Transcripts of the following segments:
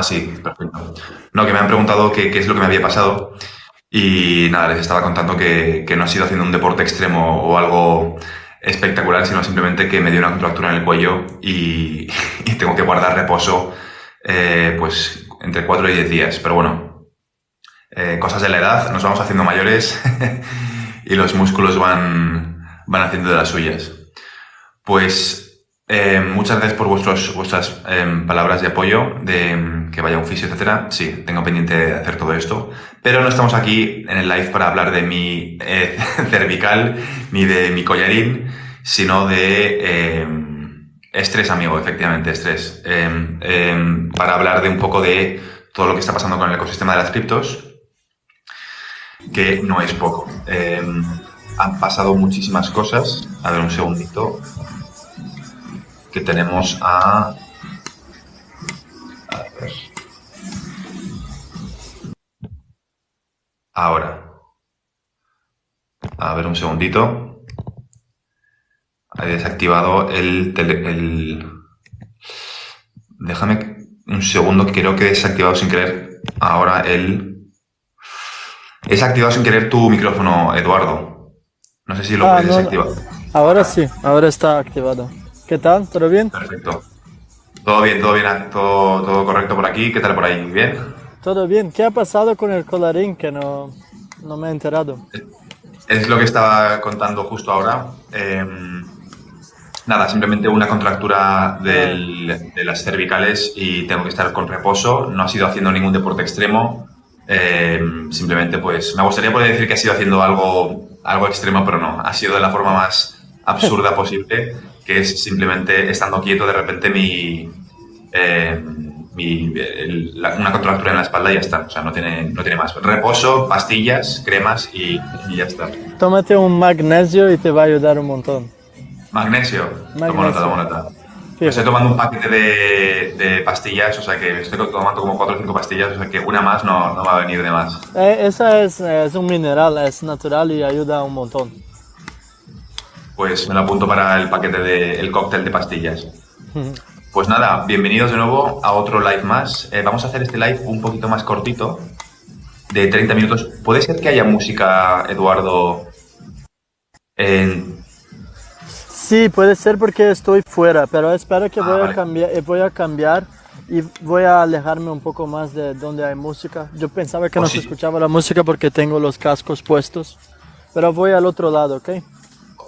Ahora sí, perfecto. No, que me han preguntado qué es lo que me había pasado y nada, les estaba contando que no ha sido haciendo un deporte extremo o algo espectacular, sino simplemente que me dio una contractura en el cuello y, y tengo que guardar reposo pues entre 4 y 10 días. Pero bueno, cosas de la edad, nos vamos haciendo mayores y los músculos van haciendo de las suyas. Pues muchas gracias por vuestras palabras de apoyo, de que vaya un fisio, etcétera. Sí, tengo pendiente de hacer todo esto, pero no estamos aquí en el live para hablar de mi cervical ni de mi collarín, sino de estrés, amigo, efectivamente, estrés. Para hablar de un poco de todo lo que está pasando con el ecosistema de las criptos, que no es poco. Han pasado muchísimas cosas. A ver, un segundito que tenemos a ver, ahora. A ver, un segundito. He desactivado Déjame un segundo, que creo que he desactivado sin querer. Ahora He desactivado sin querer tu micrófono, Eduardo. No sé si lo Ah, puedes no, no. desactivar. Ahora Ahora. sí, ahora está activado. ¿Qué tal? ¿Todo bien? Perfecto. Todo bien, todo correcto por aquí. ¿Qué tal por ahí? ¿Bien? Todo bien. ¿Qué ha pasado con el colarín que no me he enterado? Es lo que estaba contando justo ahora. Nada, simplemente una contractura Ah, de las cervicales y tengo que estar con reposo. No ha sido haciendo ningún deporte extremo. Simplemente, pues, me gustaría poder decir que ha sido haciendo algo extremo, pero no. Ha sido de la forma más absurda posible, que es simplemente estando quieto, de repente eh, una contractura en la espalda y ya está. O sea, no tiene más. Reposo, pastillas, cremas y ya está. tómate un magnesio y te va a ayudar un montón. Magnesio, tomo nota, Magnesio, tomo nota. Me estoy fijo. tomando un paquete de pastillas, o sea que estoy tomando como 4 o 5 pastillas, o sea que una más no va a venir de más. Esa es un mineral, es natural y ayuda un montón. Pues me lo apunto para el paquete el cóctel de pastillas. Pues nada, bienvenidos de nuevo a otro live más. Vamos a hacer este live un poquito más cortito, de 30 minutos. ¿Puede ser que haya música, Eduardo? En... Sí, puede ser porque estoy fuera, pero espero que Ah, vale. voy a cambiar y voy a alejarme un poco más de donde hay música. Yo pensaba que O no si, se escuchaba la música porque tengo los cascos puestos, pero voy al otro lado, ¿ok?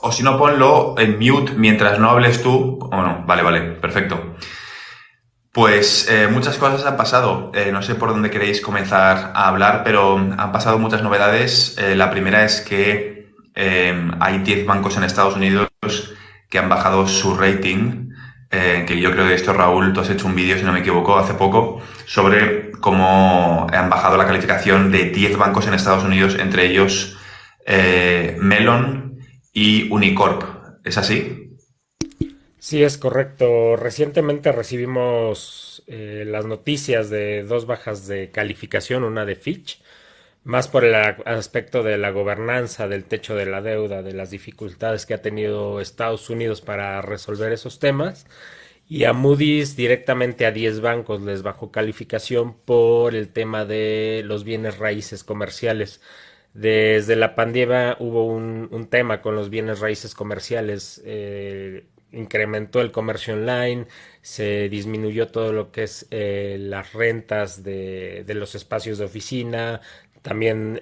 o si no, ponlo en mute mientras no hables tú. O no, vale, perfecto. Pues muchas cosas han pasado. No sé por dónde queréis comenzar a hablar, pero han pasado muchas novedades. La primera es que hay 10 bancos en Estados Unidos que han bajado su rating. Que yo creo que esto, Raúl, tú has hecho un vídeo, si no me equivoco, hace poco, sobre cómo han bajado la calificación de 10 bancos en Estados Unidos, entre ellos Melon y Unicorp. ¿Es así? Sí, es correcto. Recientemente recibimos las noticias de dos bajas de calificación, una de Fitch, más por el aspecto de la gobernanza, del techo de la deuda, de las dificultades que ha tenido Estados Unidos para resolver esos temas. Y a Moody's directamente a 10 bancos les bajó calificación por el tema de los bienes raíces comerciales. Desde la pandemia hubo un tema con los bienes raíces comerciales. Incrementó el comercio online, se disminuyó todo lo que es las rentas de los espacios de oficina, también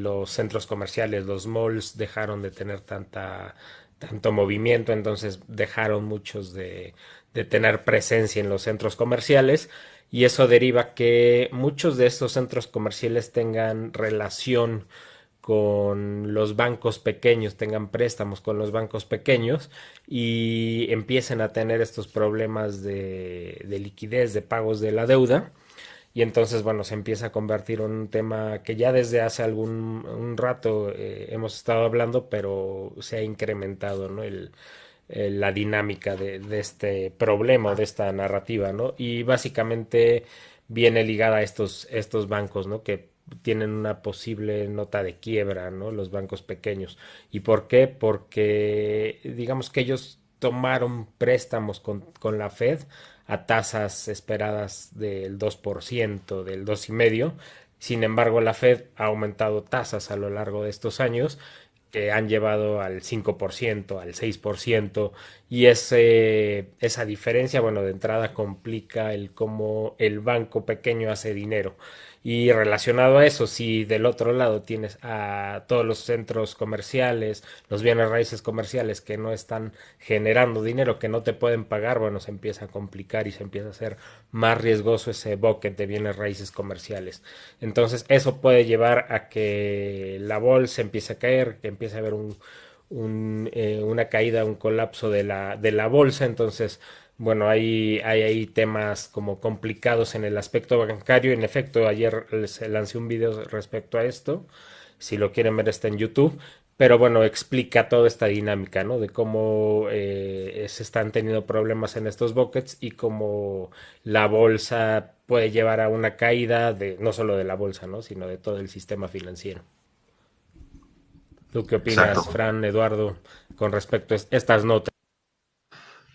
los centros comerciales, los malls dejaron de tener tanto movimiento, entonces dejaron muchos de tener presencia en los centros comerciales y eso deriva que muchos de estos centros comerciales tengan relación con los bancos pequeños, tengan préstamos con los bancos pequeños y empiecen a tener estos problemas de liquidez, de pagos de la deuda. Y entonces, bueno, se empieza a convertir en un tema que ya desde hace un rato hemos estado hablando, pero se ha incrementado, ¿no? La dinámica de este problema o de esta narrativa, ¿no? Y básicamente viene ligada a estos bancos, ¿no? Que tienen una posible nota de quiebra, ¿no? Los bancos pequeños. ¿Y por qué? Porque digamos que ellos tomaron préstamos con la Fed a tasas esperadas del 2%, del 2,5%. Sin embargo, la Fed ha aumentado tasas a lo largo de estos años que han llevado al 5%, al 6%, y esa diferencia, bueno, de entrada complica el cómo el banco pequeño hace dinero. Y relacionado a eso, si del otro lado tienes a todos los centros comerciales, los bienes raíces comerciales que no están generando dinero, que no te pueden pagar, bueno, se empieza a complicar y se empieza a hacer más riesgoso ese bucket de bienes raíces comerciales. Entonces, eso puede llevar a que la bolsa empiece a caer, que empiece a haber una caída, un colapso de la bolsa. Entonces, bueno, hay ahí temas como complicados en el aspecto bancario. En efecto, ayer les lancé un video respecto a esto. Si lo quieren ver, está en YouTube. Pero bueno, explica toda esta dinámica, ¿no? De cómo se están teniendo problemas en estos buckets y cómo la bolsa puede llevar a una caída de no solo de la bolsa, ¿no? Sino de todo el sistema financiero. ¿Tú qué Exacto. opinas, Fran, Eduardo, con respecto a estas notas?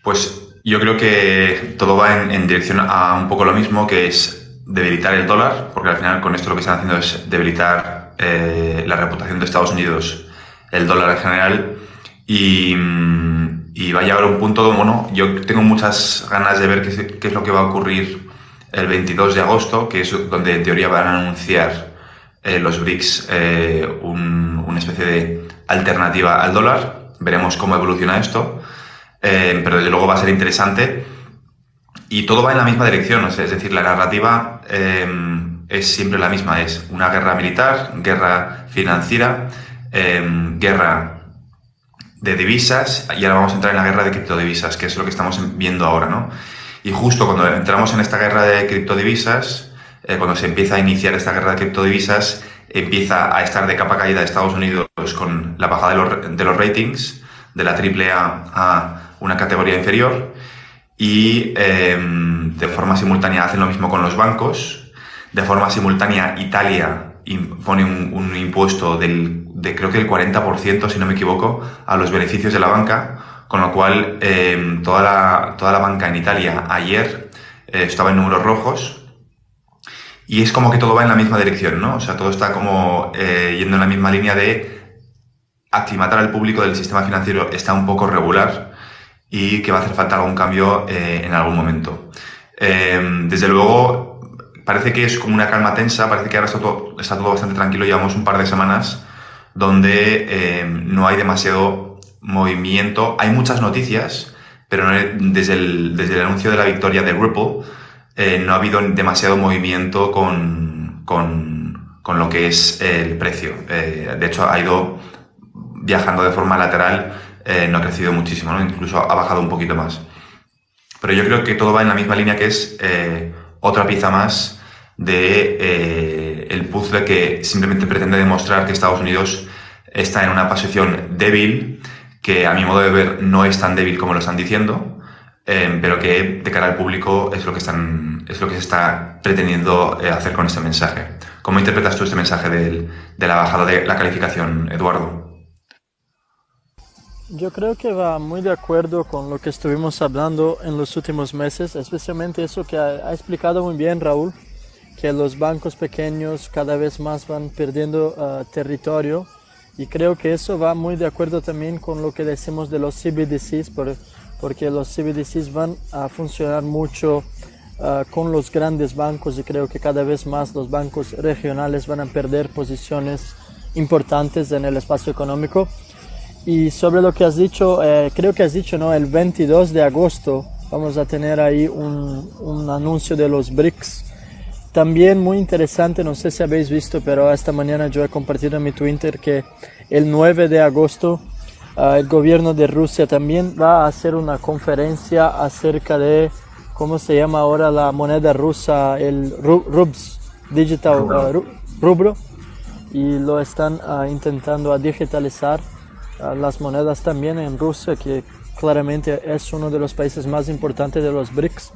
Pues yo creo que todo va en dirección a un poco lo mismo, que es debilitar el dólar, porque al final con esto lo que están haciendo es debilitar la reputación de Estados Unidos, el dólar en general, y va a llegar a un punto donde, bueno, yo tengo muchas ganas de ver qué es lo que va a ocurrir el 22 de agosto, que es donde en teoría van a anunciar los BRICS una especie de alternativa al dólar. Veremos cómo evoluciona esto. Pero desde luego va a ser interesante y todo va en la misma dirección, o sea, es decir, la narrativa es siempre la misma, es una guerra militar, guerra financiera, guerra de divisas, y ahora vamos a entrar en la guerra de criptodivisas, que es lo que estamos viendo ahora, ¿no? Y justo cuando entramos en esta guerra de criptodivisas, cuando se empieza a iniciar esta guerra de criptodivisas, empieza a estar de capa caída Estados Unidos con la bajada de los ratings de la AAA a una categoría inferior, y de forma simultánea hacen lo mismo con los bancos. De forma simultánea Italia pone un impuesto de creo que el 40%, si no me equivoco, a los beneficios de la banca, con lo cual toda la banca en Italia ayer estaba en números rojos, y es como que todo va en la misma dirección, ¿no? O sea, todo está como yendo en la misma línea de aclimatar al público del sistema financiero está un poco regular y que va a hacer falta algún cambio en algún momento. Desde luego, parece que es como una calma tensa, parece que ahora está todo bastante tranquilo. Llevamos un par de semanas donde no hay demasiado movimiento. Hay muchas noticias, pero desde el anuncio de la victoria de Ripple no ha habido demasiado movimiento con lo que es el precio. De hecho, ha ido viajando de forma lateral, no ha crecido muchísimo, ¿no? Incluso ha bajado un poquito más. Pero yo creo que todo va en la misma línea, que es otra pieza más de el puzzle que simplemente pretende demostrar que Estados Unidos está en una posición débil, que a mi modo de ver no es tan débil como lo están diciendo, pero que de cara al público es lo que se está pretendiendo hacer con este mensaje. ¿Cómo interpretas tú este mensaje de la bajada de la calificación, Eduardo? Yo creo que va muy de acuerdo con lo que estuvimos hablando en los últimos meses, especialmente eso que ha explicado muy bien Raúl, que los bancos pequeños cada vez más van perdiendo territorio, y creo que eso va muy de acuerdo también con lo que decimos de los CBDCs, porque los CBDCs van a funcionar mucho con los grandes bancos, y creo que cada vez más los bancos regionales van a perder posiciones importantes en el espacio económico. Y sobre lo que has dicho, creo que has dicho, ¿no? El 22 de agosto vamos a tener ahí un anuncio de los BRICS. También muy interesante, no sé si habéis visto, pero esta mañana yo he compartido en mi Twitter que el 9 de agosto el gobierno de Rusia también va a hacer una conferencia acerca de, ¿cómo se llama ahora la moneda rusa? El Rubs, Digital Rubro. Y lo están intentando a digitalizar las monedas también en Rusia, que claramente es uno de los países más importantes de los BRICS.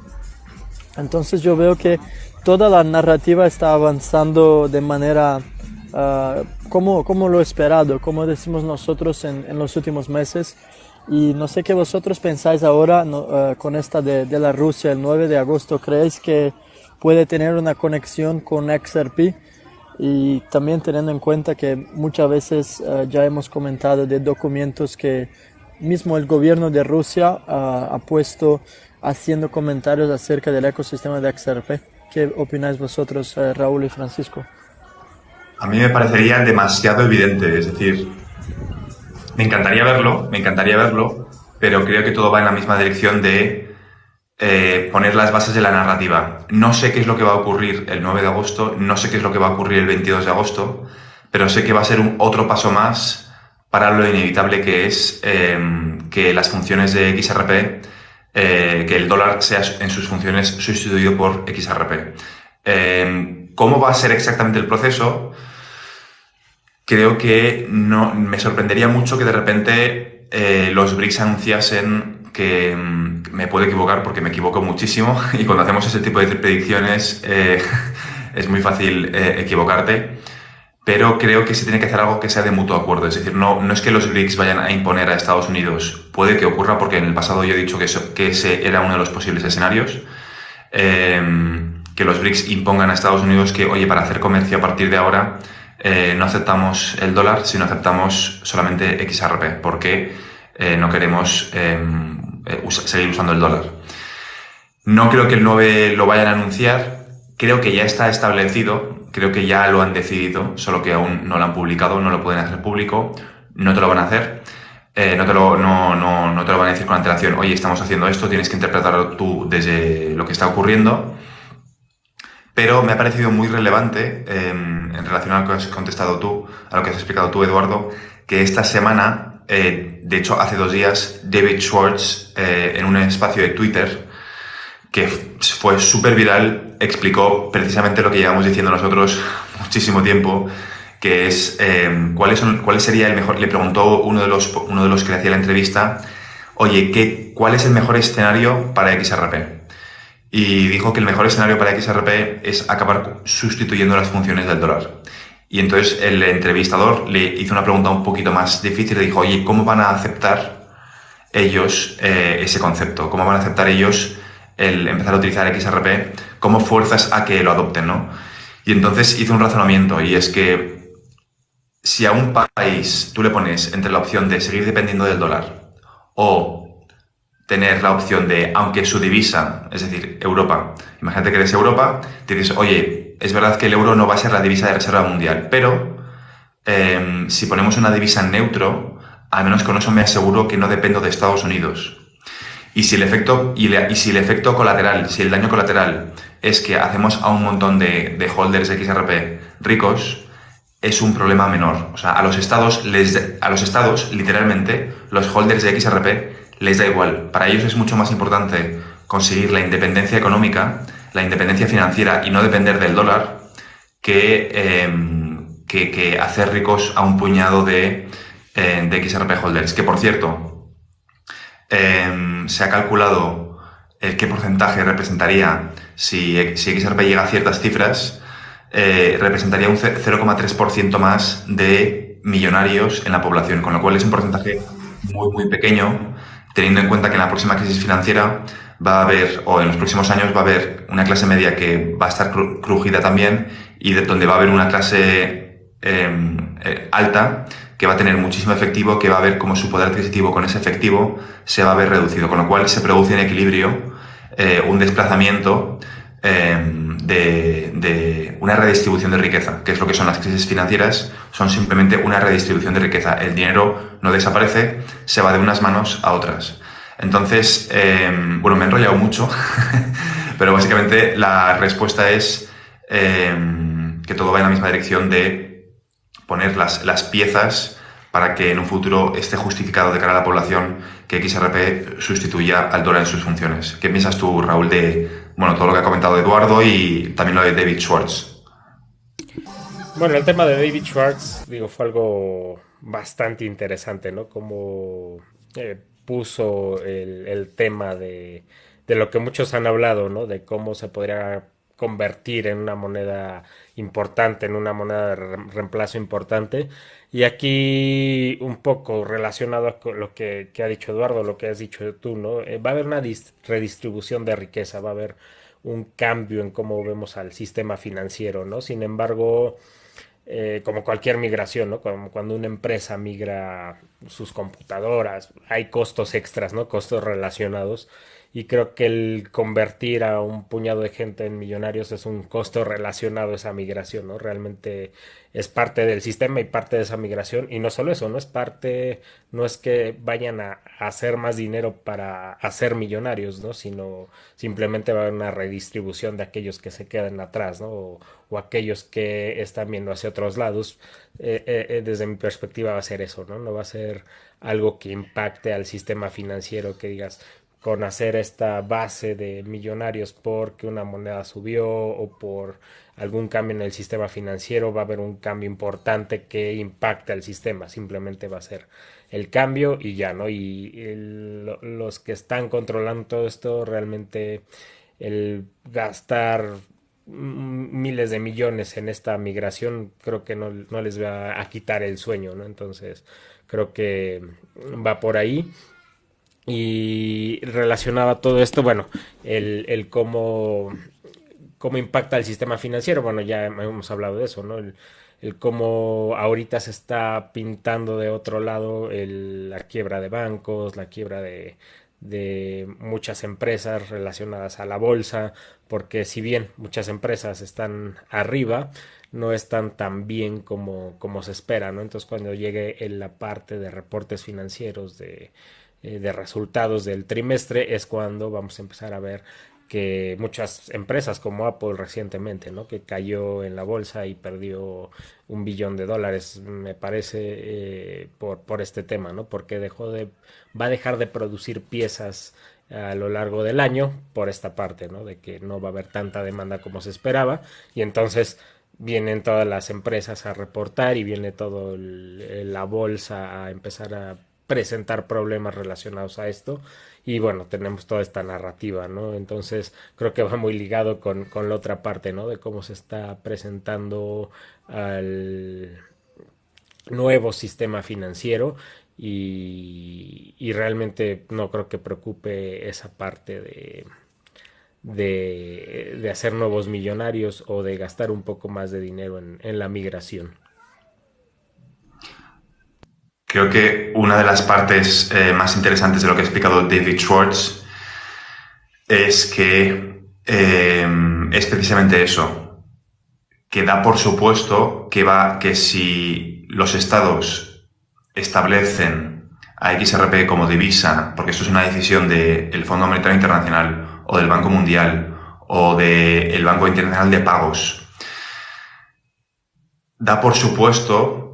Entonces yo veo que toda la narrativa está avanzando de manera como lo esperado, como decimos nosotros en los últimos meses. Y no sé qué vosotros pensáis ahora con esta de la Rusia el 9 de agosto. ¿Creéis que puede tener una conexión con XRP? Y también teniendo en cuenta que muchas veces ya hemos comentado de documentos que mismo el gobierno de Rusia ha puesto haciendo comentarios acerca del ecosistema de XRP. ¿Qué opináis vosotros, Raúl y Francisco? A mí me parecería demasiado evidente, es decir, me encantaría verlo, pero creo que todo va en la misma dirección de poner las bases de la narrativa. No sé qué es lo que va a ocurrir el 9 de agosto, no sé qué es lo que va a ocurrir el 22 de agosto, pero sé que va a ser otro paso más para lo inevitable que es que las funciones de XRP, que el dólar sea en sus funciones sustituido por XRP. ¿Cómo va a ser exactamente el proceso? Creo que no me sorprendería mucho que de repente los BRICS anunciasen que me puedo equivocar porque me equivoco muchísimo y cuando hacemos ese tipo de predicciones es muy fácil equivocarte, pero creo que se tiene que hacer algo que sea de mutuo acuerdo. Es decir, no es que los BRICS vayan a imponer a Estados Unidos. Puede que ocurra porque en el pasado yo he dicho que ese era uno de los posibles escenarios. Que los BRICS impongan a Estados Unidos que, oye, para hacer comercio a partir de ahora no aceptamos el dólar, sino aceptamos solamente XRP, porque no queremos seguir usando el dólar. No creo que el 9 lo vayan a anunciar, creo que ya está establecido, creo que ya lo han decidido, solo que aún no lo han publicado, no lo pueden hacer público, no te lo van a hacer. No te lo van a decir con antelación, oye, estamos haciendo esto, tienes que interpretarlo tú desde lo que está ocurriendo. Pero me ha parecido muy relevante, en relación a lo que has contestado tú, a lo que has explicado tú, Eduardo, que esta semana, de hecho hace 2 días, David Schwartz, en un espacio de Twitter, que fue súper viral, explicó precisamente lo que llevamos diciendo nosotros muchísimo tiempo, que es cuál sería el mejor. Le preguntó uno de los que le hacía la entrevista, oye, ¿cuál es el mejor escenario para XRP? Y dijo que el mejor escenario para XRP es acabar sustituyendo las funciones del dólar. Y entonces el entrevistador le hizo una pregunta un poquito más difícil, le dijo, oye, ¿cómo van a aceptar ellos ese concepto? ¿Cómo van a aceptar ellos el empezar a utilizar XRP? ¿Cómo fuerzas a que lo adopten, no? Y entonces hizo un razonamiento, y es que si a un país tú le pones entre la opción de seguir dependiendo del dólar o tener la opción de, aunque su divisa, es decir, Europa, imagínate que eres Europa, te dices, oye, es verdad que el euro no va a ser la divisa de reserva mundial, pero si ponemos una divisa en neutro, al menos con eso me aseguro que no dependo de Estados Unidos. Y si el efecto colateral, si el daño colateral es que hacemos a un montón de holders de XRP ricos, es un problema menor. O sea, a los estados, literalmente, los holders de XRP les da igual. Para ellos es mucho más importante conseguir la independencia económica, la independencia financiera y no depender del dólar que hacer ricos a un puñado de XRP holders. Que, por cierto, se ha calculado qué porcentaje representaría si XRP llega a ciertas cifras. Representaría un 0,3% más de millonarios en la población, con lo cual es un porcentaje muy, muy pequeño, teniendo en cuenta que en la próxima crisis financiera va a haber, o en los próximos años va a haber una clase media que va a estar crujida también, y donde va a haber una clase alta que va a tener muchísimo efectivo, que va a ver cómo su poder adquisitivo con ese efectivo se va a ver reducido, con lo cual se produce un equilibrio, un desplazamiento de una redistribución de riqueza, que es lo que son las crisis financieras, son simplemente una redistribución de riqueza. El dinero no desaparece, se va de unas manos a otras. Entonces, bueno, me he enrollado mucho, pero básicamente la respuesta es que todo va en la misma dirección de poner las piezas para que en un futuro esté justificado de cara a la población que XRP sustituya al dólar en sus funciones. ¿Qué piensas tú, Raúl, de todo lo que ha comentado Eduardo y también lo de David Schwartz? Bueno, el tema de David Schwartz, digo, fue algo bastante interesante, ¿no? Como puso el tema de lo que muchos han hablado, ¿no? De cómo se podría convertir en una moneda importante, en una moneda de reemplazo importante. Y aquí un poco relacionado con lo que ha dicho Eduardo, lo que has dicho tú, ¿no? Va a haber una redistribución de riqueza, va a haber un cambio en cómo vemos al sistema financiero, ¿no? Sin embargo, como cualquier migración, ¿no? Cuando una empresa migra sus computadoras, hay costos extras, ¿no? Costos relacionados. Y creo que el convertir a un puñado de gente en millonarios es un costo relacionado a esa migración, ¿no? Realmente es parte del sistema y parte de esa migración. Y no solo eso, no es parte, no es que vayan a hacer más dinero para hacer millonarios, ¿no? Sino simplemente va a haber una redistribución de aquellos que se quedan atrás, ¿no? O aquellos que están viendo hacia otros lados. Desde mi perspectiva va a ser eso, ¿no? No va a ser algo que impacte al sistema financiero, que digas, con hacer esta base de millonarios porque una moneda subió o por algún cambio en el sistema financiero, va a haber un cambio importante que impacta el sistema. Simplemente va a ser el cambio y ya, ¿no? Y los que están controlando todo esto, realmente el gastar miles de millones en esta migración, creo que no les va a quitar el sueño, ¿no? Entonces, creo que va por ahí. Y relacionado a todo esto, bueno, el cómo impacta el sistema financiero, bueno, ya hemos hablado de eso, ¿no? El cómo ahorita se está pintando de otro lado la quiebra de bancos, la quiebra de muchas empresas relacionadas a la bolsa, porque si bien muchas empresas están arriba, no están tan bien como se espera, ¿no? Entonces cuando llegue en la parte de reportes financieros de resultados del trimestre es cuando vamos a empezar a ver que muchas empresas como Apple recientemente, ¿no? Que cayó en la bolsa y perdió $1 billón, me parece, por este tema, ¿no? Porque va a dejar de producir piezas a lo largo del año por esta parte, ¿no? De que no va a haber tanta demanda como se esperaba y entonces vienen todas las empresas a reportar y viene todo la bolsa a empezar a presentar problemas relacionados a esto y bueno, tenemos toda esta narrativa, ¿no? Entonces creo que va muy ligado con la otra parte, ¿no? De cómo se está presentando al nuevo sistema financiero y realmente no creo que preocupe esa parte de hacer nuevos millonarios o de gastar un poco más de dinero en la migración. Creo que una de las partes más interesantes de lo que ha explicado David Schwartz es que es precisamente eso, que da por supuesto que si los estados establecen a XRP como divisa, porque esto es una decisión del Fondo Monetario Internacional o del Banco Mundial o del Banco Internacional de Pagos, da por supuesto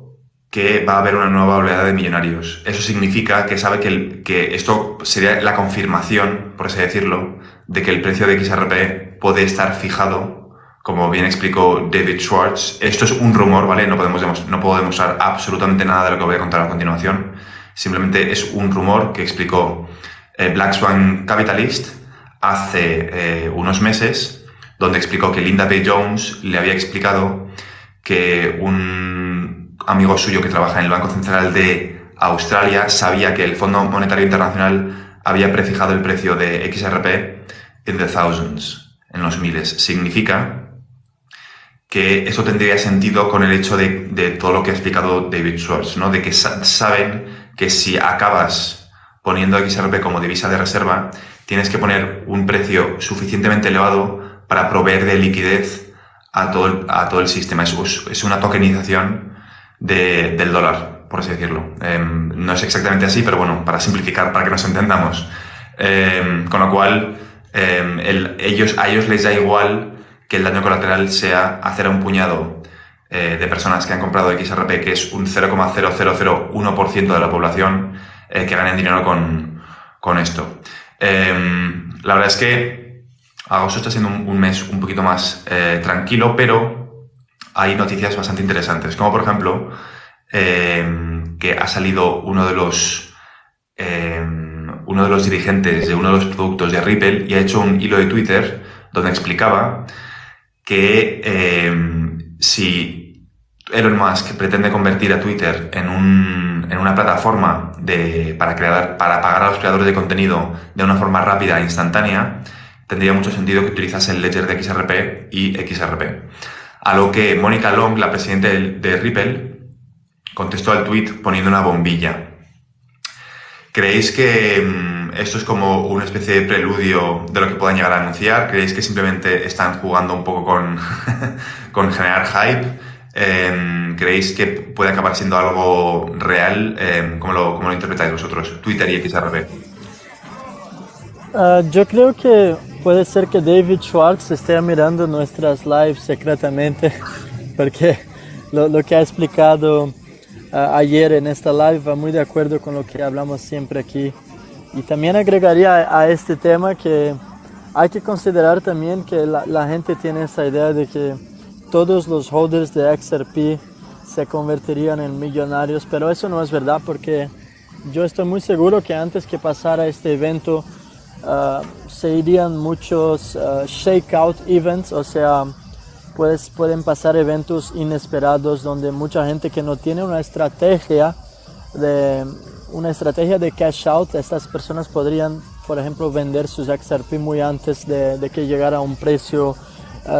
que va a haber una nueva oleada de millonarios. Eso significa que sabe que esto sería la confirmación, por así decirlo, de que el precio de XRP puede estar fijado, como bien explicó David Schwartz. Esto es un rumor, ¿vale? No puedo demostrar absolutamente nada de lo que voy a contar a continuación. Simplemente es un rumor que explicó Black Swan Capitalist hace unos meses, donde explicó que Linda P. Jones le había explicado que un amigo suyo que trabaja en el Banco Central de Australia sabía que el Fondo Monetario Internacional había prefijado el precio de XRP in the thousands, en los miles. Significa que eso tendría sentido con el hecho de todo lo que ha explicado David Schwartz, ¿no? De que saben que si acabas poniendo XRP como divisa de reserva, tienes que poner un precio suficientemente elevado para proveer de liquidez a todo el sistema. Es una tokenización del dólar, por así decirlo. No es exactamente así, pero bueno, para simplificar, para que nos entendamos. Con lo cual, a ellos les da igual que el daño colateral sea hacer a un puñado de personas que han comprado XRP, que es un 0,0001% de la población, que ganen dinero con esto. La verdad es que agosto está siendo un mes un poquito más tranquilo, pero hay noticias bastante interesantes, como por ejemplo que ha salido uno de los dirigentes de uno de los productos de Ripple y ha hecho un hilo de Twitter donde explicaba que si Elon Musk pretende convertir a Twitter en una plataforma para pagar a los creadores de contenido de una forma rápida e instantánea, tendría mucho sentido que utilizase el ledger de XRP y XRP. A lo que Mónica Long, la presidenta de Ripple, contestó al tweet poniendo una bombilla. ¿Creéis que esto es como una especie de preludio de lo que puedan llegar a anunciar? ¿Creéis que simplemente están jugando un poco con, con generar hype? ¿Creéis que puede acabar siendo algo real? ¿Cómo lo interpretáis vosotros? Twitter y XRP. Yo creo que puede ser que David Schwartz esté mirando nuestras lives secretamente, porque lo que ha explicado ayer en esta live va muy de acuerdo con lo que hablamos siempre aquí. Y también agregaría a este tema que hay que considerar también que la gente tiene esa idea de que todos los holders de XRP se convertirían en millonarios, pero eso no es verdad, porque yo estoy muy seguro que antes que pasara este evento se irían muchos shakeout events, o sea, pueden pasar eventos inesperados donde mucha gente que no tiene una estrategia de cash out, estas personas podrían, por ejemplo, vender sus XRP muy antes de que llegara a un precio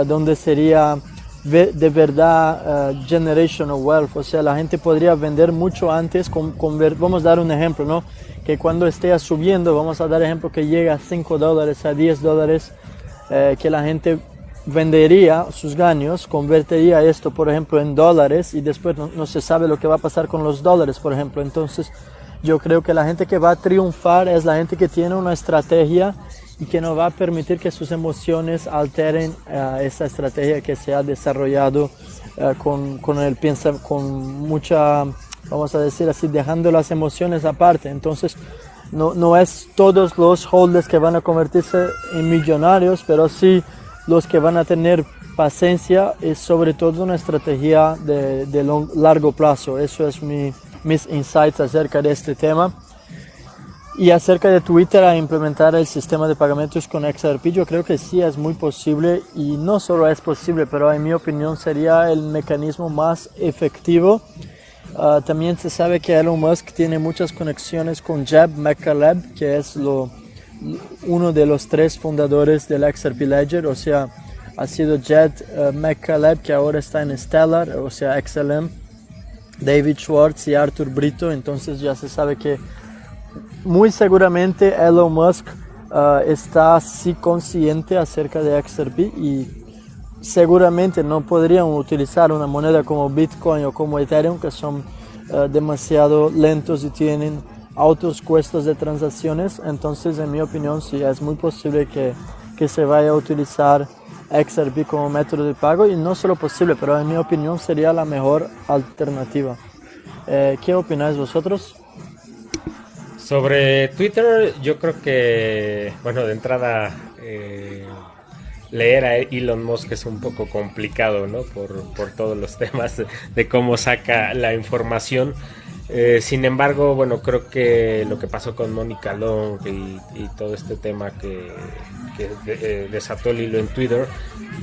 donde sería de verdad generational wealth, o sea, la gente podría vender mucho antes, vamos a dar un ejemplo, ¿no? Que cuando esté subiendo, vamos a dar ejemplo que llega a $5, a $10, que la gente vendería sus ganos, convertiría esto, por ejemplo, en dólares y después no se sabe lo que va a pasar con los dólares, por ejemplo. Entonces, yo creo que la gente que va a triunfar es la gente que tiene una estrategia y que no va a permitir que sus emociones alteren esa estrategia que se ha desarrollado con mucha, vamos a decir así, dejando las emociones aparte. Entonces, no es todos los holders que van a convertirse en millonarios, pero sí los que van a tener paciencia y sobre todo una estrategia de largo plazo. Eso es mis insights acerca de este tema. Y acerca de Twitter a implementar el sistema de pagamentos con XRP, yo creo que sí es muy posible, y no solo es posible, pero en mi opinión sería el mecanismo más efectivo. También se sabe que Elon Musk tiene muchas conexiones con Jeb McCaleb, que es uno de los 3 fundadores del XRP Ledger, o sea, ha sido Jed McCaleb, que ahora está en Stellar, o sea, XLM, David Schwartz y Arthur Brito. Entonces ya se sabe que muy seguramente Elon Musk está sí consciente acerca de XRP, y seguramente no podrían utilizar una moneda como Bitcoin o como Ethereum, que son demasiado lentos y tienen altos costos de transacciones. Entonces, en mi opinión, sí es muy posible que se vaya a utilizar XRP como método de pago, y no solo posible, pero en mi opinión sería la mejor alternativa. ¿Qué opináis vosotros? Sobre Twitter, yo creo que, bueno, de entrada, leer a Elon Musk es un poco complicado, ¿no? Por todos los temas de cómo saca la información. Sin embargo, bueno, creo que lo que pasó con Mónica Long y todo este tema que desató el hilo en Twitter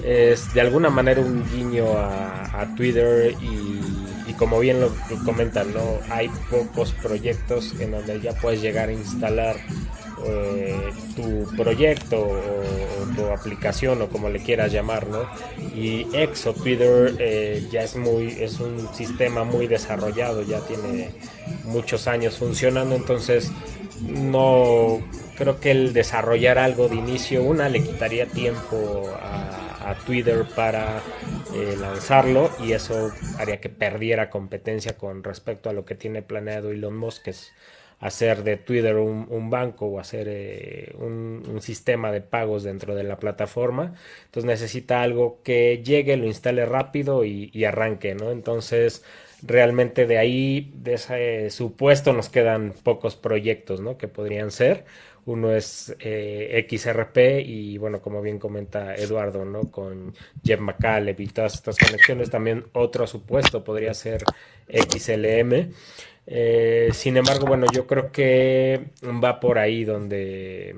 es de alguna manera un guiño a Twitter, y como bien lo comentan, ¿no? Hay pocos proyectos en donde ya puedes llegar a instalar tu proyecto o tu aplicación, o como le quieras llamar, ¿no? Y X o Twitter ya es un sistema muy desarrollado, ya tiene muchos años funcionando. Entonces no creo que el desarrollar algo de inicio, le quitaría tiempo a Twitter para lanzarlo, y eso haría que perdiera competencia con respecto a lo que tiene planeado Elon Musk, que es hacer de Twitter un banco, o hacer un sistema de pagos dentro de la plataforma. Entonces necesita algo que llegue, lo instale rápido y arranque, ¿no? Entonces realmente de ahí, de ese supuesto, nos quedan pocos proyectos, ¿no? Que podrían ser. Uno es XRP, y bueno, como bien comenta Eduardo, ¿no? Con Jeff McCaleb y todas estas conexiones. También otro supuesto podría ser XLM. Sin embargo, bueno, yo creo que va por ahí donde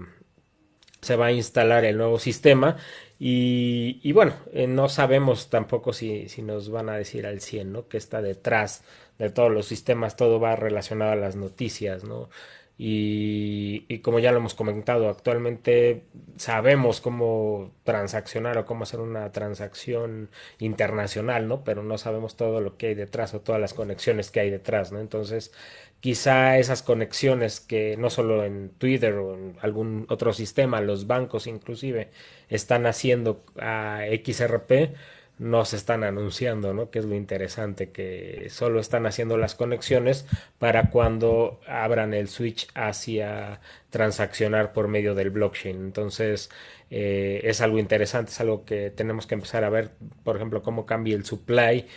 se va a instalar el nuevo sistema, Y bueno, no sabemos tampoco si nos van a decir al 100, ¿no? Que está detrás de todos los sistemas, todo va relacionado a las noticias, ¿no? Y como ya lo hemos comentado, actualmente sabemos cómo transaccionar o cómo hacer una transacción internacional, ¿no? Pero no sabemos todo lo que hay detrás o todas las conexiones que hay detrás, ¿no? Entonces, quizá esas conexiones que no solo en Twitter o en algún otro sistema, los bancos inclusive, están haciendo a XRP, no se están anunciando, ¿no? Que es lo interesante, que solo están haciendo las conexiones para cuando abran el switch hacia transaccionar por medio del blockchain. Entonces, es algo interesante, es algo que tenemos que empezar a ver, por ejemplo, cómo cambia el supply.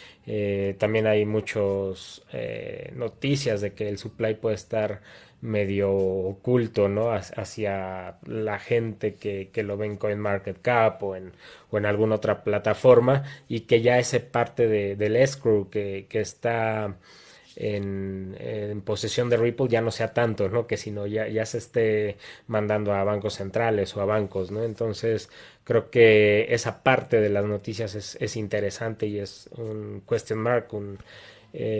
También hay muchas noticias de que el supply puede estar medio oculto, ¿no? Hacia la gente que lo ve en CoinMarketCap o en alguna otra plataforma y que ya ese parte del escrow que está en posesión de Ripple ya no sea tanto, ¿no? Que sino ya se esté mandando a bancos centrales o a bancos, ¿no? Entonces creo que esa parte de las noticias es interesante y es un question mark, un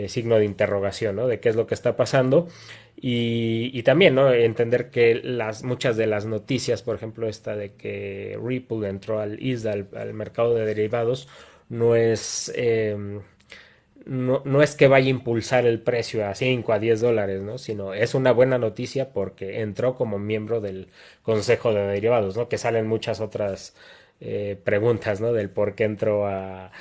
signo de interrogación, ¿no? De qué es lo que está pasando y también, ¿no? Entender que muchas de las noticias, por ejemplo, esta de que Ripple entró al ISDA, al mercado de derivados, no es, no es que vaya a impulsar el precio a 5 a 10 dólares, ¿no? Sino es una buena noticia porque entró como miembro del Consejo de Derivados, ¿no? Que salen muchas otras preguntas, ¿no? Del por qué entró a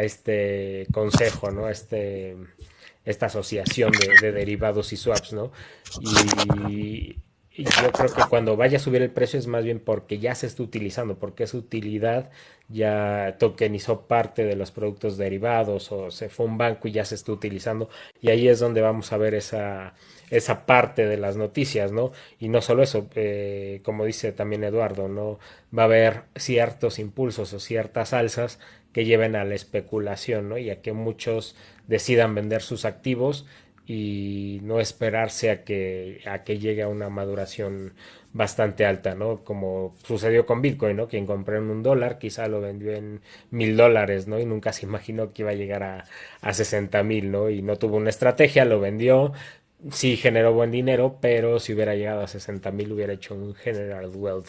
este consejo, ¿no? Esta asociación de derivados y swaps, ¿no? Y yo creo que cuando vaya a subir el precio es más bien porque ya se está utilizando, porque su utilidad ya tokenizó parte de los productos derivados o se fue a un banco y ya se está utilizando. Y ahí es donde vamos a ver esa parte de las noticias, ¿no? Y no solo eso, como dice también Eduardo, ¿no? Va a haber ciertos impulsos o ciertas alzas que lleven a la especulación, ¿no? Y a que muchos decidan vender sus activos y no esperarse a que llegue a una maduración bastante alta, ¿no? Como sucedió con Bitcoin, ¿no? Quien compró en $1 quizá lo vendió en $1,000, ¿no? Y nunca se imaginó que iba a llegar a 60,000, ¿no? Y no tuvo una estrategia, lo vendió, sí generó buen dinero, pero si hubiera llegado a 60,000 hubiera hecho un general wealth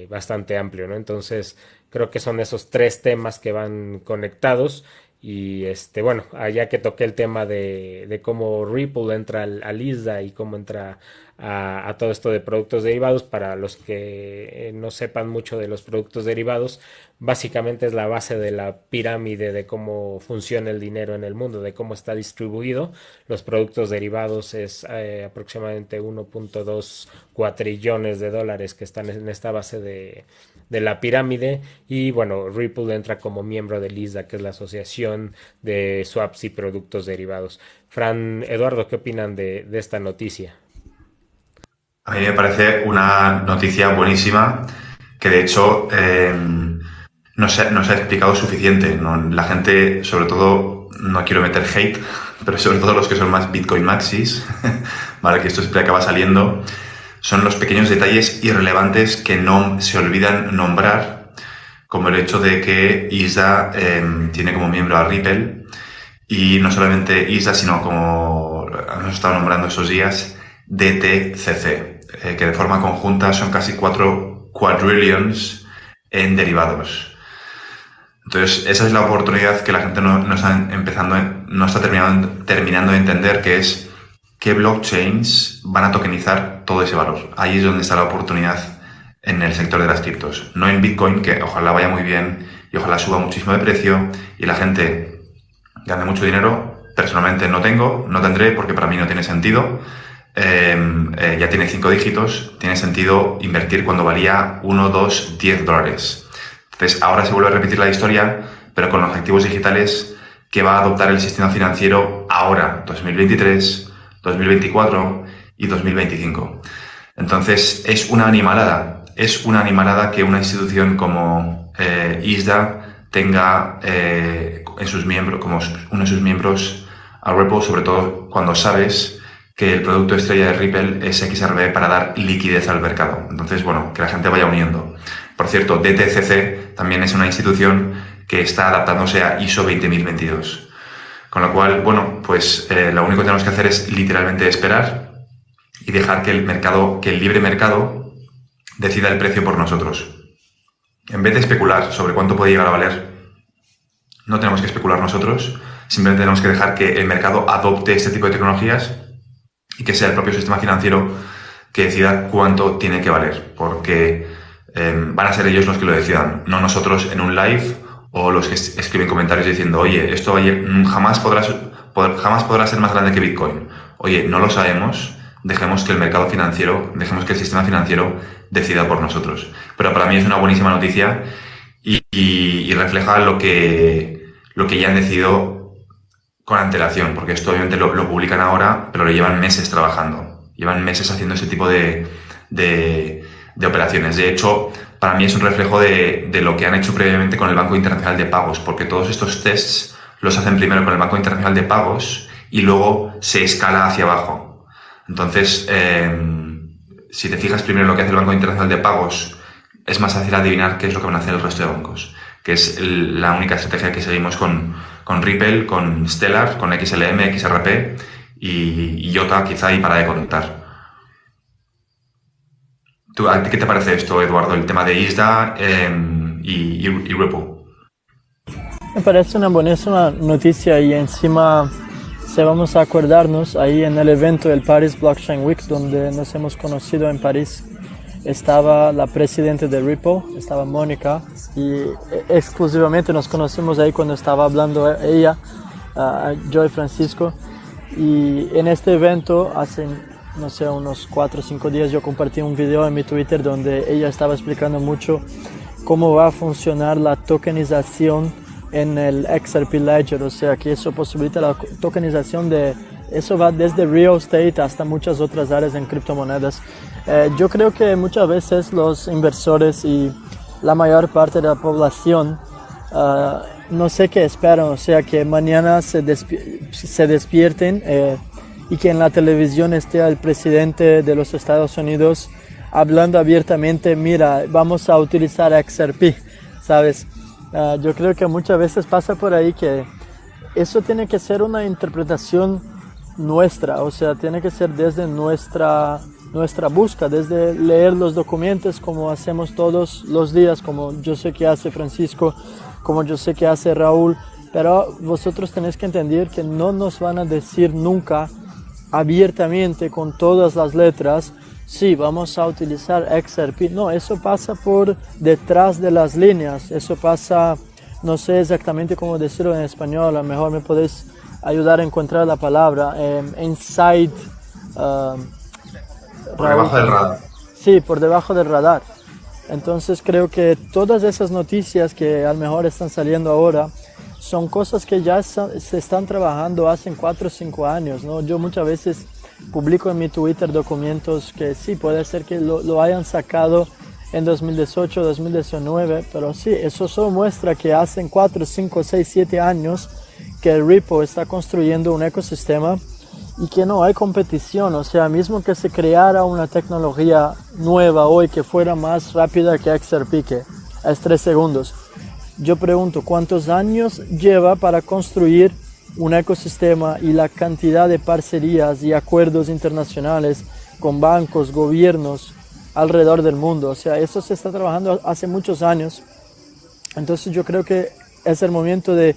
bastante amplio, ¿no? Entonces creo que son esos tres temas que van conectados y bueno, allá que toqué el tema de cómo Ripple entra al ISDA y cómo entra a todo esto de productos derivados, para los que no sepan mucho de los productos derivados, básicamente es la base de la pirámide de cómo funciona el dinero en el mundo, de cómo está distribuido. Los productos derivados es aproximadamente 1.2 cuatrillones de dólares que están en esta base de la pirámide y bueno, Ripple entra como miembro del ISDA, que es la Asociación de Swaps y Productos Derivados. Fran, Eduardo, ¿qué opinan de esta noticia? A mí me parece una noticia buenísima que de hecho no se ha explicado suficiente, ¿no? La gente, sobre todo, no quiero meter hate, pero sobre todo los que son más Bitcoin maxis, ¿vale? Que esto siempre acaba saliendo, son los pequeños detalles irrelevantes que no se olvidan nombrar, como el hecho de que ISDA tiene como miembro a Ripple, y no solamente ISDA, sino como hemos estado nombrando esos días, DTCC, que de forma conjunta son casi 4 quadrillions en derivados. Entonces, esa es la oportunidad que la gente no está terminando de entender, que es qué blockchains van a tokenizar todo ese valor. Ahí es donde está la oportunidad en el sector de las criptos. No en Bitcoin, que ojalá vaya muy bien y ojalá suba muchísimo de precio y la gente gane mucho dinero. Personalmente no tendré, porque para mí no tiene sentido. Ya tiene 5 dígitos, tiene sentido invertir cuando valía 1, 2, 10 dólares. Entonces ahora se vuelve a repetir la historia, pero con los activos digitales que va a adoptar el sistema financiero ahora, 2023, 2024 y 2025. Entonces es una animalada que una institución como ISDA tenga en sus miembros, como uno de sus miembros, a Ripple, sobre todo cuando sabes que el producto estrella de Ripple es XRP para dar liquidez al mercado. Entonces, bueno, que la gente vaya uniendo. Por cierto, DTCC también es una institución que está adaptándose a ISO 20022. Con lo cual, bueno, pues lo único que tenemos que hacer es literalmente esperar y dejar que el libre mercado decida el precio por nosotros. En vez de especular sobre cuánto puede llegar a valer, no tenemos que especular nosotros, simplemente tenemos que dejar que el mercado adopte este tipo de tecnologías y que sea el propio sistema financiero que decida cuánto tiene que valer, porque van a ser ellos los que lo decidan, no nosotros en un live o los que escriben comentarios diciendo, oye, esto jamás podrá ser más grande que Bitcoin. Oye, no lo sabemos, dejemos que el mercado financiero, dejemos que el sistema financiero decida por nosotros. Pero para mí es una buenísima noticia y refleja lo que ya han decidido con antelación, porque esto obviamente lo publican ahora, pero lo llevan meses trabajando, llevan meses haciendo ese tipo de operaciones. De hecho, para mí es un reflejo de lo que han hecho previamente con el Banco Internacional de Pagos, porque todos estos tests los hacen primero con el Banco Internacional de Pagos y luego se escala hacia abajo. Entonces, si te fijas primero en lo que hace el Banco Internacional de Pagos, es más fácil adivinar qué es lo que van a hacer el resto de bancos, que es la única estrategia que seguimos con Ripple, con Stellar, con XLM, XRP y IOTA quizá y para de conectar. ¿A ti qué te parece esto, Eduardo, el tema de ISDA y Ripple? Me parece una buenísima noticia y encima, si vamos a acordarnos, ahí en el evento del Paris Blockchain Week, donde nos hemos conocido en París, estaba la presidenta de Ripple, estaba Mónica, y exclusivamente nos conocimos ahí cuando estaba hablando ella, Joy Francisco, y en este evento hace, no sé, unos 4 o 5 días yo compartí un video en mi Twitter donde ella estaba explicando mucho cómo va a funcionar la tokenización en el XRP Ledger, o sea que eso posibilita la tokenización eso va desde real estate hasta muchas otras áreas en criptomonedas. Yo creo que muchas veces los inversores y la mayor parte de la población no sé qué esperan, o sea que mañana se despierten y que en la televisión esté el presidente de los Estados Unidos hablando abiertamente, mira, vamos a utilizar XRP, ¿sabes? Yo creo que muchas veces pasa por ahí que eso tiene que ser una interpretación nuestra, o sea, tiene que ser desde nuestra búsqueda, desde leer los documentos como hacemos todos los días, como yo sé que hace Francisco, como yo sé que hace Raúl, pero vosotros tenéis que entender que no nos van a decir nunca abiertamente con todas las letras, sí, vamos a utilizar XRP. No, eso pasa por detrás de las líneas, eso pasa, no sé exactamente cómo decirlo en español, a lo mejor me podéis ayudar a encontrar la palabra, inside... por debajo del radar. Sí, por debajo del radar. Entonces creo que todas esas noticias que a lo mejor están saliendo ahora son cosas que ya se están trabajando hace 4 o 5 años, ¿no? Yo muchas veces publico en mi Twitter documentos que sí, puede ser que lo hayan sacado en 2018, 2019, pero sí, eso solo muestra que hace 4, 5, 6, 7 años que Ripple está construyendo un ecosistema y que no hay competición, o sea, mismo que se creara una tecnología nueva hoy que fuera más rápida que XRP, que es 3 segundos. Yo pregunto, ¿cuántos años lleva para construir un ecosistema y la cantidad de parcerías y acuerdos internacionales con bancos, gobiernos alrededor del mundo? O sea, eso se está trabajando hace muchos años. Entonces yo creo que es el momento de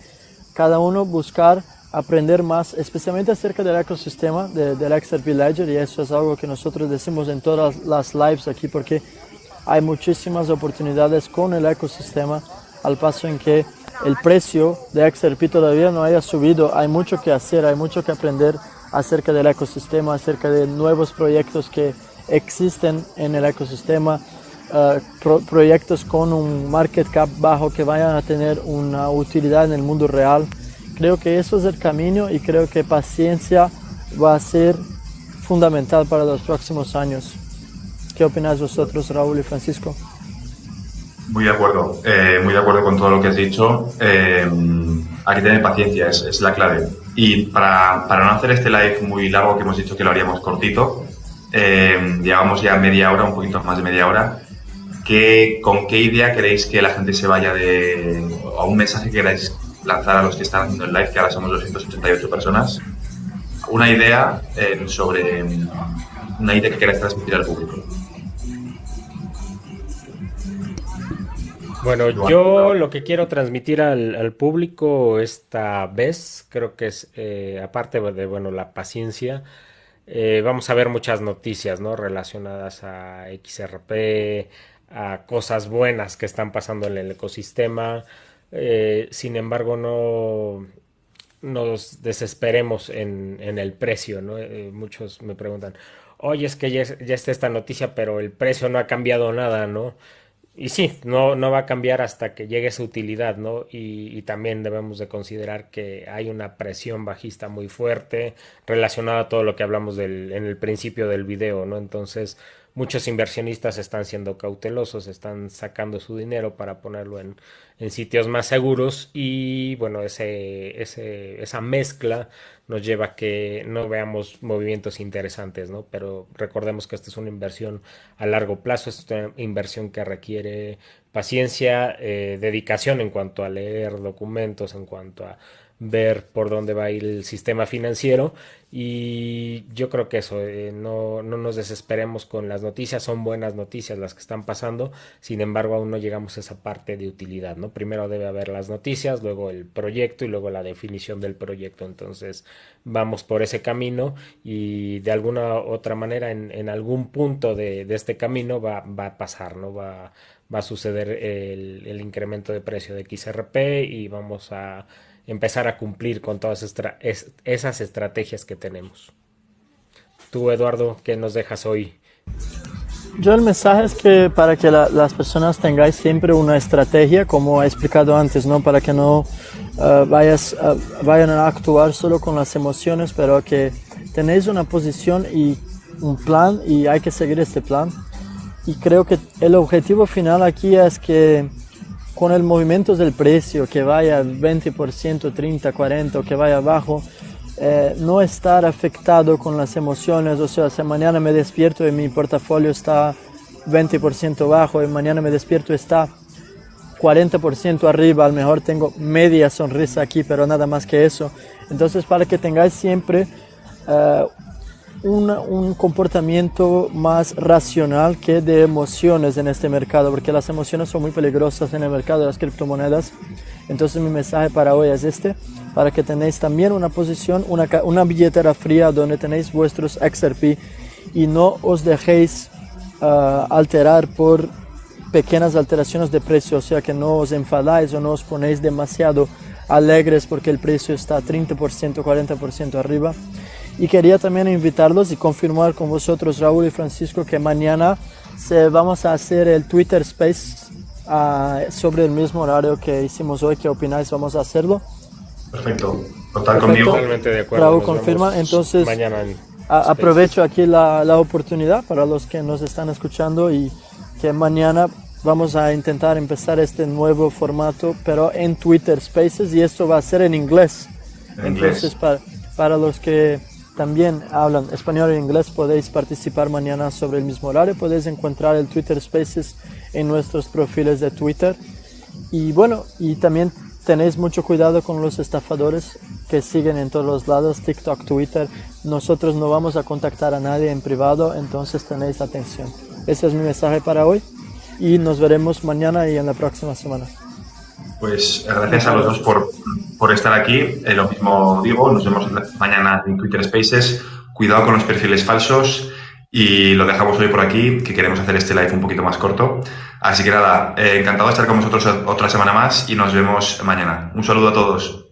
cada uno buscar aprender más, especialmente acerca del ecosistema del XRP Ledger, y eso es algo que nosotros decimos en todas las lives aquí, porque hay muchísimas oportunidades con el ecosistema, al paso en que el precio de XRP todavía no haya subido. Hay mucho que hacer, hay mucho que aprender acerca del ecosistema, acerca de nuevos proyectos que existen en el ecosistema, proyectos con un market cap bajo que vayan a tener una utilidad en el mundo real. Creo que eso es el camino y creo que paciencia va a ser fundamental para los próximos años. ¿Qué opináis vosotros, Raúl y Francisco? Muy de acuerdo con todo lo que has dicho. Hay que tener paciencia, es la clave. Y para no hacer este live muy largo, que hemos dicho que lo haríamos cortito, llevamos ya media hora, un poquito más de media hora, ¿con qué idea queréis que la gente se vaya o un mensaje que queráis lanzar a los que están haciendo el live, que ahora somos 288 personas? Una idea una idea que queráis transmitir al público. Bueno, yo lo que quiero transmitir al público esta vez, creo que es, aparte de, bueno, la paciencia, vamos a ver muchas noticias, ¿no? Relacionadas a XRP, a cosas buenas que están pasando en el ecosistema. Sin embargo, no nos desesperemos en el precio, ¿no? Muchos me preguntan, oye, es que ya está esta noticia, pero el precio no ha cambiado nada, ¿no? Y sí, no va a cambiar hasta que llegue su utilidad, ¿no? Y también debemos de considerar que hay una presión bajista muy fuerte relacionada a todo lo que hablamos en el principio del video, ¿no? Entonces, muchos inversionistas están siendo cautelosos, están sacando su dinero para ponerlo en sitios más seguros y, bueno, esa mezcla nos lleva a que no veamos movimientos interesantes, ¿no? Pero recordemos que esta es una inversión a largo plazo, es una inversión que requiere paciencia, dedicación en cuanto a leer documentos, en cuanto a ver por dónde va a ir el sistema financiero y yo creo que eso, no nos desesperemos con las noticias, son buenas noticias las que están pasando, sin embargo aún no llegamos a esa parte de utilidad, ¿no? Primero debe haber las noticias, luego el proyecto y luego la definición del proyecto, entonces vamos por ese camino y de alguna otra manera en algún punto de este camino va a pasar, ¿no? Va a suceder el incremento de precio de XRP y vamos a empezar a cumplir con todas esas estrategias que tenemos. Tú, Eduardo, ¿qué nos dejas hoy? Yo el mensaje es que para que las personas tengáis siempre una estrategia, como he explicado antes, ¿no? Para que no vayan a actuar solo con las emociones, pero que tenéis una posición y un plan y hay que seguir este plan. Y creo que el objetivo final aquí es que con el movimiento del precio, que vaya 20%, 30, 40 o que vaya abajo, no estar afectado con las emociones, o sea, si mañana me despierto y mi portafolio está 20% bajo y mañana me despierto está 40% arriba, a lo mejor tengo media sonrisa aquí, pero nada más que eso. Entonces, para que tengáis siempre un comportamiento más racional que de emociones en este mercado, porque las emociones son muy peligrosas en el mercado de las criptomonedas. Entonces mi mensaje para hoy es para que tenéis también una posición, una billetera fría donde tenéis vuestros XRP y no os dejéis alterar por pequeñas alteraciones de precio, o sea que no os enfadáis o no os ponéis demasiado alegres porque el precio está 30%, 40% arriba. Y quería también invitarlos y confirmar con vosotros, Raúl y Francisco, que mañana vamos a hacer el Twitter Space sobre el mismo horario que hicimos hoy. ¿Qué opináis? Vamos a hacerlo. Perfecto. Contar conmigo. Totalmente de acuerdo. Raúl confirma. Entonces, mañana aprovecho aquí la oportunidad para los que nos están escuchando y que mañana vamos a intentar empezar este nuevo formato, pero en Twitter Spaces, y esto va a ser en inglés. Entonces, para los que también hablan español e inglés, podéis participar mañana sobre el mismo horario. Podéis encontrar el Twitter Spaces en nuestros perfiles de Twitter. Y bueno, y también tenéis mucho cuidado con los estafadores que siguen en todos los lados, TikTok, Twitter. Nosotros no vamos a contactar a nadie en privado, entonces tenéis atención. Ese es mi mensaje para hoy y nos veremos mañana y en la próxima semana. Pues gracias a los dos por estar aquí. Lo mismo digo, nos vemos mañana en Twitter Spaces. Cuidado con los perfiles falsos y lo dejamos hoy por aquí, que queremos hacer este live un poquito más corto. Así que nada, encantado de estar con vosotros otra semana más y nos vemos mañana. Un saludo a todos.